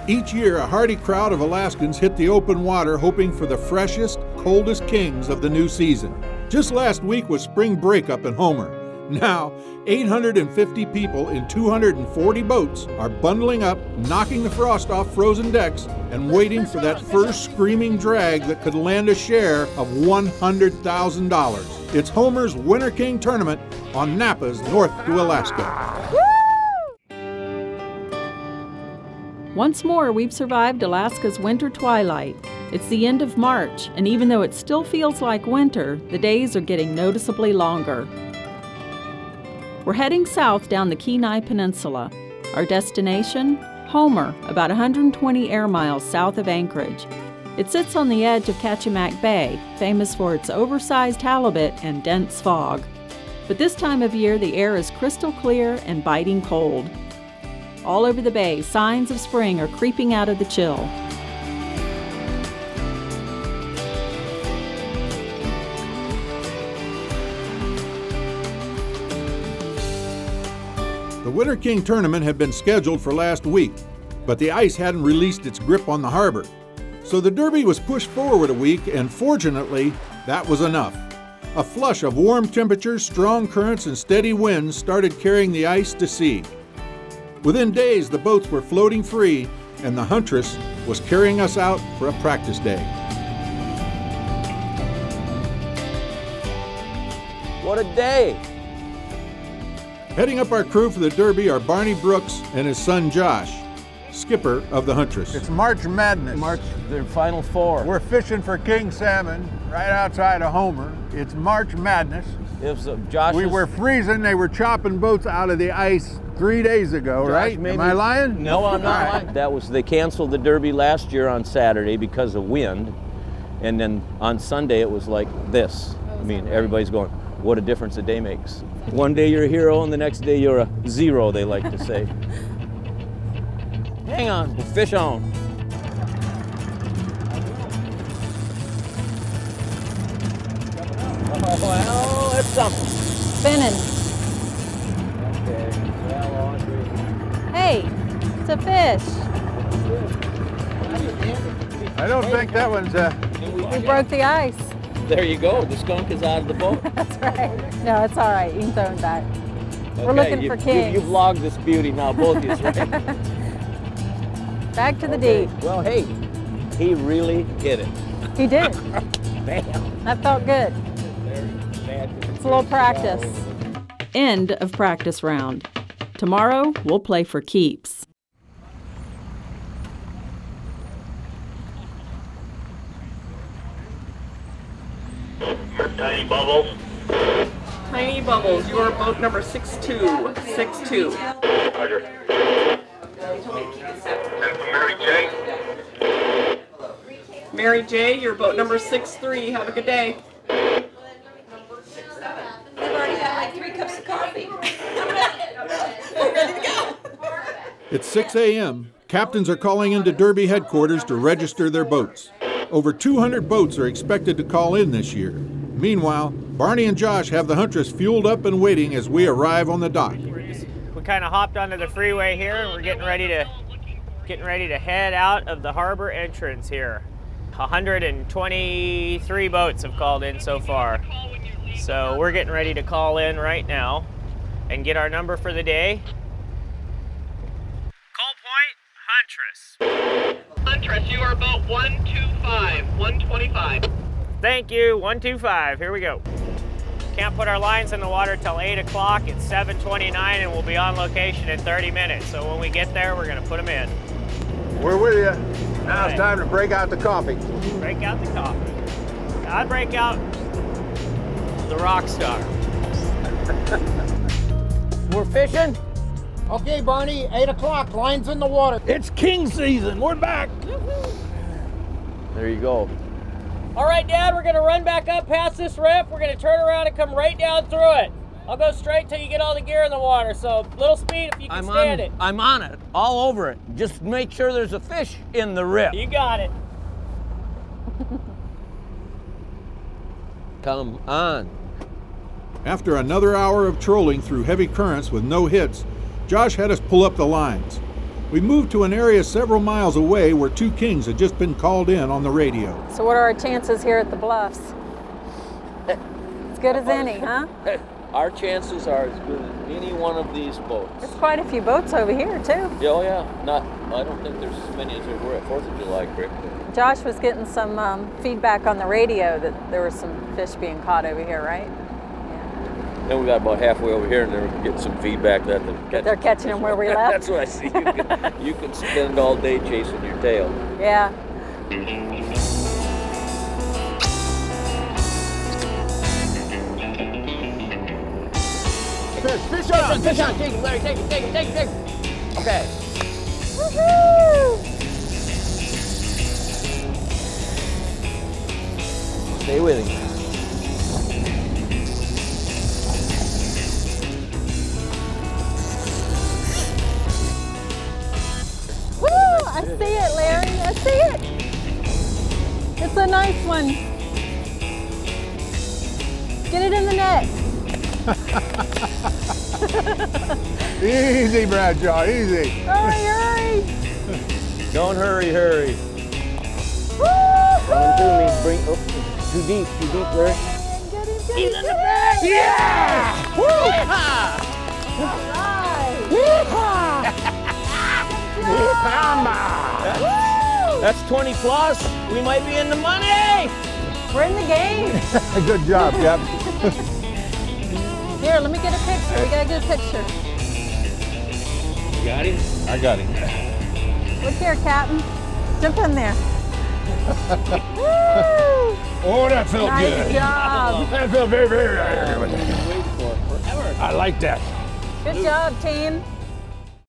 Each year, a hardy crowd of Alaskans hit the open water hoping for the freshest, coldest kings of the new season. Just last week was spring breakup in Homer. Now, 850 people in 240 boats are bundling up, knocking the frost off frozen decks, and waiting for that first screaming drag that could land a share of $100,000. It's Homer's Winter King Tournament on Napa's North to Alaska. Once more, we've survived Alaska's winter twilight. It's the end of March, and even though it still feels like winter, the days are getting noticeably longer. We're heading south down the Kenai Peninsula. Our destination? Homer, about 120 air miles south of Anchorage. It sits on the edge of KACHEMAK Bay, famous for its oversized halibut and dense fog. But this time of year, the air is crystal clear and biting cold. All over the bay, signs of spring are creeping out of the chill. The Winter King Tournament had been scheduled for last week, but the ice hadn't released its grip on the harbor. So the Derby was pushed forward a week, and fortunately, that was enough. A flush of warm temperatures, strong currents, and steady winds started carrying the ice to sea. Within days, the boats were floating free, and the Huntress was carrying us out for a practice day. What a day! Heading up our crew for the Derby are Barney Brooks and his son Josh, skipper of the Huntress. It's March Madness. March, their final four. We're fishing for king salmon right outside of Homer. It's March Madness. We were freezing. They were chopping boats out of the ice 3 days ago, Josh, right? maybe, Am I lying? No, I'm not lying. That was, they canceled the Derby last year on Saturday because of wind. And then on Sunday it was like this. I mean, everybody's going, what a difference a day makes. One day you're a hero and the next day you're a zero, they like to say. Hang on, fish on. Oh, well, that's something. Spinning. Okay, well, Audrey. Hey, it's a fish. I don't think that one's We broke the ice. There you go, the skunk is out of the boat. That's right. No, it's all right. You can throw him back. We're looking for kings. You've logged this beauty now, both of you, right? Back to the deep. Well, hey, he really hit it. He did. Bam. That felt good. It's a little practice. End of practice round. Tomorrow, we'll play for keeps. Tiny Bubbles. Tiny Bubbles, you are boat number 6262. Roger. And for Mary J. Mary J, you're boat number 63. Have a good day. They've already had like 3 cups of coffee. We're ready to go. It's 6 a.m. Captains are calling into Derby headquarters to register their boats. Over 200 boats are expected to call in this year. Meanwhile, Barney and Josh have the Huntress fueled up and waiting as we arrive on the dock. We kind of hopped onto the freeway here, and we're getting ready to head out of the harbor entrance here. 123 boats have called in so far. So we're getting ready to call in right now and get our number for the day. Call point, Huntress. Huntress, you are boat 125. Thank you, 125, here we go. Can't put our lines in the water till 8 o'clock. It's 7:29 and we'll be on location in 30 minutes. So when we get there, we're gonna put them in. We're with you. Now it's time to break out the coffee. Break out the coffee. I'd break out the rock star. We're fishing? Okay, Barney, 8 o'clock, lines in the water. It's king season, we're back. There you go. All right, Dad, we're gonna run back up past this rip. We're gonna turn around and come right down through it. I'll go straight till you get all the gear in the water, so little speed if you can stand it. I'm on it, all over it. Just make sure there's a fish in the rip. You got it. Come on. After another hour of trolling through heavy currents with no hits, Josh had us pull up the lines. We moved to an area several miles away where two kings had just been called in on the radio. So what are our chances here at the Bluffs? As good as any, huh? Our chances are as good as any one of these boats. There's quite a few boats over here, too. Oh, yeah. I don't think there's as many as there were at 4th of July, Crick. Josh was getting some feedback on the radio that there was some fish being caught over here, right? Then we got about halfway over here, and they're getting some feedback that they're catching them where we left. That's what I see. You can spend all day chasing your tail. Yeah. Fish on! Take it, Larry, take it. Okay. Woohoo! Stay with him. Woo! I see it, Larry. I see it. It's a nice one. Get it in the net. Easy, Bradshaw, easy. Hurry. Don't hurry. Woo-hoo! Run through me. Bring too deep, Larry. Get him. Yeah! Woo! All right. That's 20 plus. We might be in the money. We're in the game. Good job, Captain. Here, let me get a picture. We got a good picture. You got him? I got him. Look here, Captain. Jump in there. Woo! Oh, that felt Nice good. job. That felt very, very good. Wait for it forever. I like that. Good job, team.